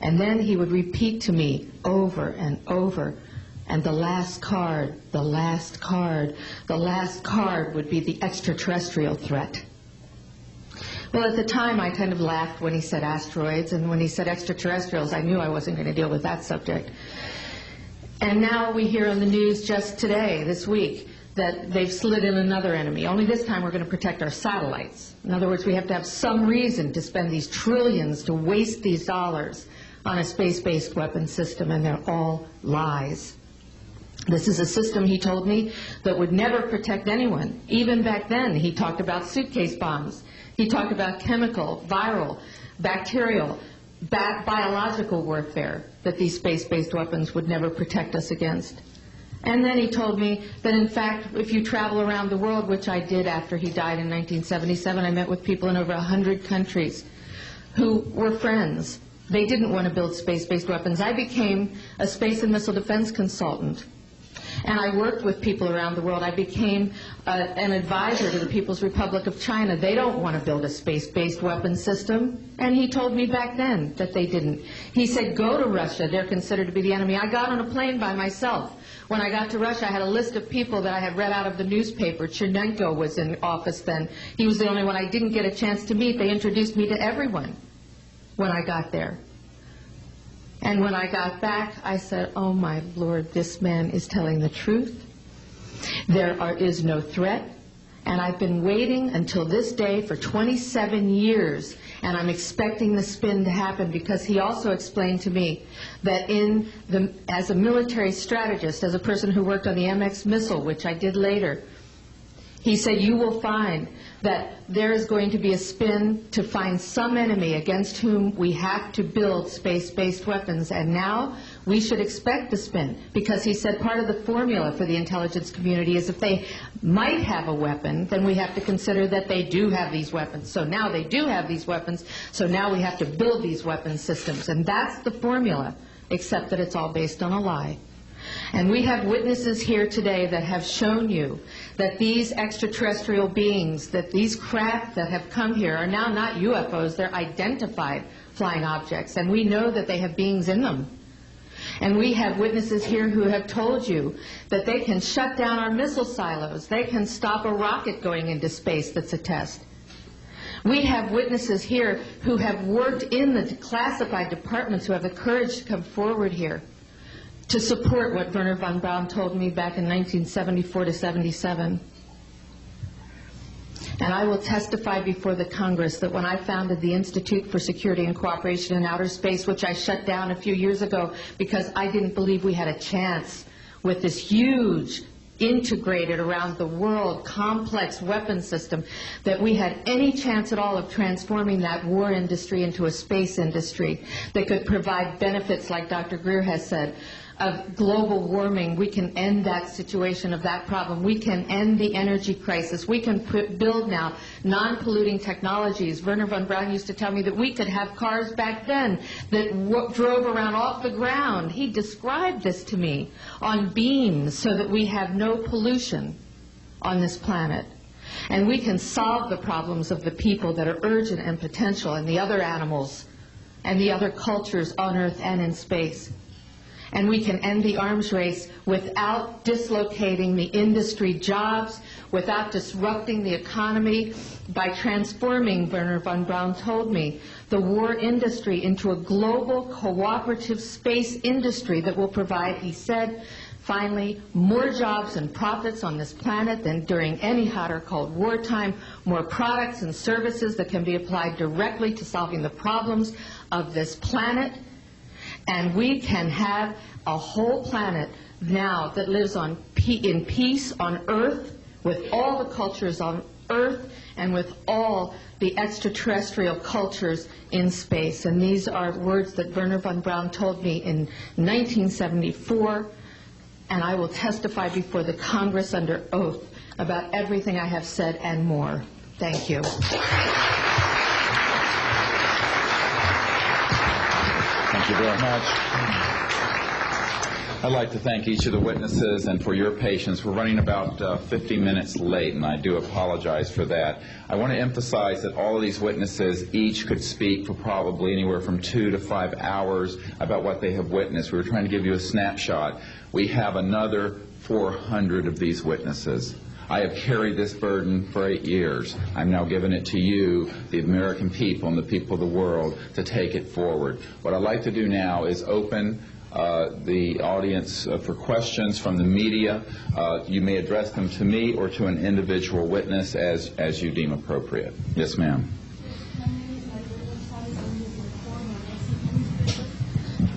And then he would repeat to me over and over, and the last card, the last card, the last card would be the extraterrestrial threat. Well, at the time, I kind of laughed when he said asteroids, and when he said extraterrestrials, I knew I wasn't going to deal with that subject. And now we hear on the news just today, this week, that they've slid in another enemy. Only this time we're going to protect our satellites. In other words, we have to have some reason to spend these trillions, to waste these dollars on a space-based weapon system, and they're all lies. This is a system, he told me, that would never protect anyone. Even back then, he talked about suitcase bombs. He talked about chemical, viral, bacterial, biological warfare, that these space-based weapons would never protect us against. And then he told me that, in fact, if you travel around the world, which I did after he died in 1977, I met with people in over 100 countries who were friends. They didn't want to build space-based weapons. I became a space and missile defense consultant, and I worked with people around the world. I became an advisor to the People's Republic of China. They don't want to build a space-based weapon system, and he told me back then that they didn't. He said, go to Russia. They're considered to be the enemy. I got on a plane by myself. When I got to Russia, I had a list of people that I had read out of the newspaper. Chernenko was in office then. He was the only one I didn't get a chance to meet. They introduced me to everyone when I got there. And when I got back, I said, oh my Lord, this man is telling the truth. There is no threat. And I've been waiting until this day for 27 years, and I'm expecting the spin to happen, because he also explained to me that as a military strategist, as a person who worked on the MX missile, which I did later, he said, you will find that there is going to be a spin to find some enemy against whom we have to build space-based weapons. And now we should expect the spin, because he said part of the formula for the intelligence community is if they might have a weapon, then we have to consider that they do have these weapons. So now they do have these weapons, so now we have to build these weapon systems. And that's the formula, except that it's all based on a lie. And we have witnesses here today that have shown you that these extraterrestrial beings, that these craft that have come here are now not UFOs, they're identified flying objects, and we know that they have beings in them. And we have witnesses here who have told you that they can shut down our missile silos, they can stop a rocket going into space that's a test. We have witnesses here who have worked in the classified departments, who have the courage to come forward here to support what Wernher von Braun told me back in 1974 to 77. And I will testify before the Congress that when I founded the Institute for Security and Cooperation in Outer Space, which I shut down a few years ago because I didn't believe we had a chance with this huge, integrated around the world, complex weapon system, that we had any chance at all of transforming that war industry into a space industry that could provide benefits, like Dr. Greer has said, of global warming. We can end that situation of that problem. We can end the energy crisis. We can build now non-polluting technologies. Wernher von Braun used to tell me that we could have cars back then that drove around off the ground. He described this to me on beams so that we have no pollution on this planet. And we can solve the problems of the people that are urgent and potential, and the other animals and the other cultures on Earth and in space. And we can end the arms race without dislocating the industry jobs, without disrupting the economy, by transforming, Wernher von Braun told me, the war industry into a global cooperative space industry that will provide, he said, finally, more jobs and profits on this planet than during any hot or cold wartime, more products and services that can be applied directly to solving the problems of this planet. And we can have a whole planet now that lives in peace on Earth, with all the cultures on Earth, and with all the extraterrestrial cultures in space. And these are words that Wernher von Braun told me in 1974, and I will testify before the Congress under oath about everything I have said and more. Thank you. Thank you very much. I'd like to thank each of the witnesses and for your patience. We're running about 50 minutes late, and I do apologize for that. I want to emphasize that all of these witnesses each could speak for probably anywhere from 2 to 5 hours about what they have witnessed. We were trying to give you a snapshot. We have another 400 of these witnesses. I have carried this burden for 8 years. I'm now giving it to you, the American people and the people of the world, to take it forward. What I'd like to do now is open the audience for questions from the media. You may address them to me or to an individual witness as you deem appropriate. Yes, ma'am.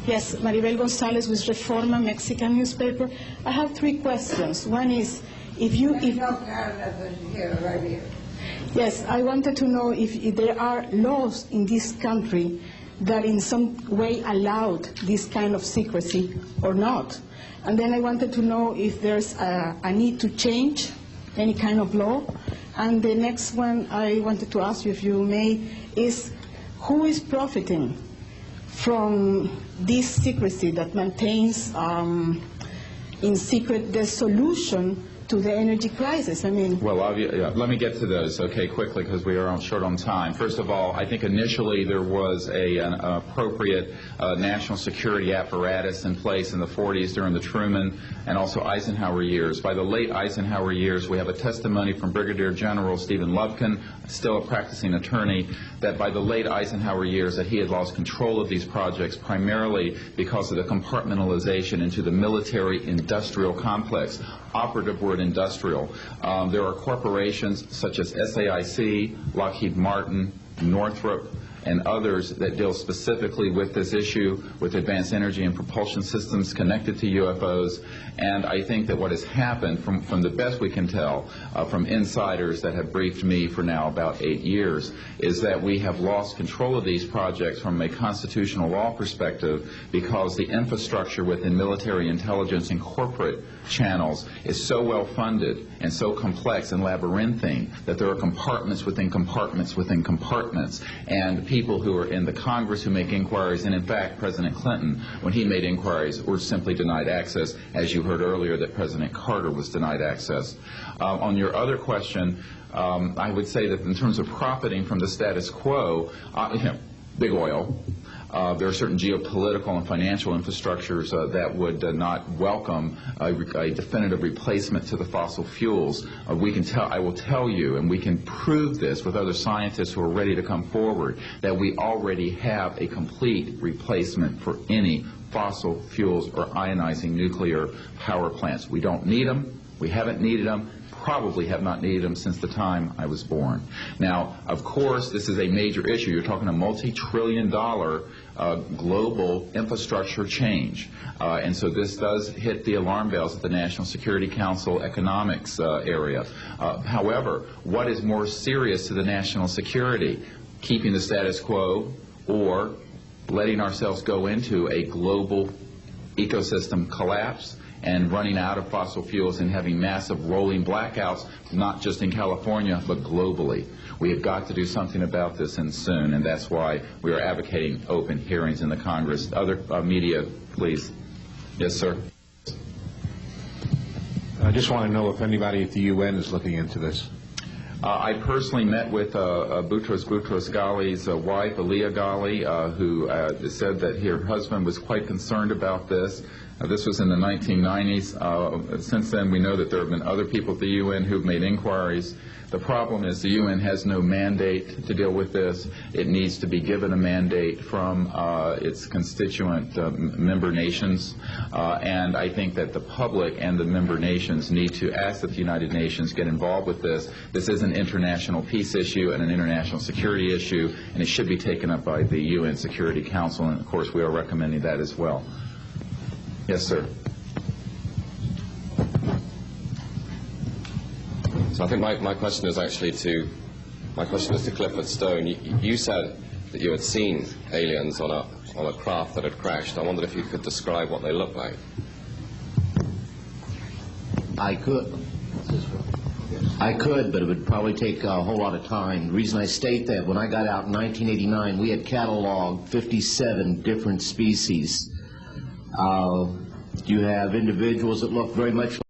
Yes, Maribel Gonzalez with Reforma, Mexican newspaper. I have 3 questions. One is, Yes, I wanted to know if there are laws in this country that in some way allowed this kind of secrecy or not. And then I wanted to know if there's a need to change any kind of law. And the next one I wanted to ask you, if you may, is who is profiting from this secrecy that maintains in secret the solution to the energy crisis? I mean... Well, let me get to those, okay, quickly, because we are short on time. First of all, I think initially there was an appropriate national security apparatus in place in the 40s during the Truman and also Eisenhower years. By the late Eisenhower years, we have a testimony from Brigadier General Stephen Lubkin, still a practicing attorney, that by the late Eisenhower years that he had lost control of these projects primarily because of the compartmentalization into the military-industrial complex. Operative word industrial. There are corporations such as SAIC, Lockheed Martin, Northrop, and others that deal specifically with this issue, with advanced energy and propulsion systems connected to UFOs. And I think that what has happened, from the best we can tell, from insiders that have briefed me for now about 8 years, is that we have lost control of these projects from a constitutional law perspective because the infrastructure within military intelligence and corporate channels is so well funded and so complex and labyrinthine that there are compartments within compartments within compartments. And people who are in the Congress who make inquiries, and in fact President Clinton, when he made inquiries, were simply denied access, as you heard earlier that President Carter was denied access. On your other question, I would say that in terms of profiting from the status quo, big oil. There are certain geopolitical and financial infrastructures that would not welcome a definitive replacement to the fossil fuels. I will tell you, and we can prove this with other scientists who are ready to come forward, that we already have a complete replacement for any fossil fuels or ionizing nuclear power plants. We don't need them. We haven't needed them. Probably have not needed them since the time I was born. Now, of course, this is a major issue. You're talking a multi-trillion-dollar global infrastructure change. And so this does hit the alarm bells at the National Security Council economics area. However, what is more serious to the national security? Keeping the status quo or letting ourselves go into a global ecosystem collapse and running out of fossil fuels and having massive rolling blackouts, not just in California, but globally. We have got to do something about this, and soon, and that's why we are advocating open hearings in the Congress. Other media, please. Yes, sir. I just want to know if anybody at the UN is looking into this. I personally met with Boutros Ghali's wife, Aliyah Ghali, who said that her husband was quite concerned about this. This was in the 1990s. Since then, we know that there have been other people at the UN who've made inquiries. The problem is the UN has no mandate to deal with this. It needs to be given a mandate from its constituent member nations. And I think that the public and the member nations need to ask that the United Nations get involved with this. This is an international peace issue and an international security issue, and it should be taken up by the UN Security Council, and of course we are recommending that as well. Yes, sir. So I think my question is actually to Clifford Stone. You said that you had seen aliens on a craft that had crashed. I wondered if you could describe what they looked like. I could, but it would probably take a whole lot of time. The reason I state that, when I got out in 1989, we had cataloged 57 different species. You have individuals that look very much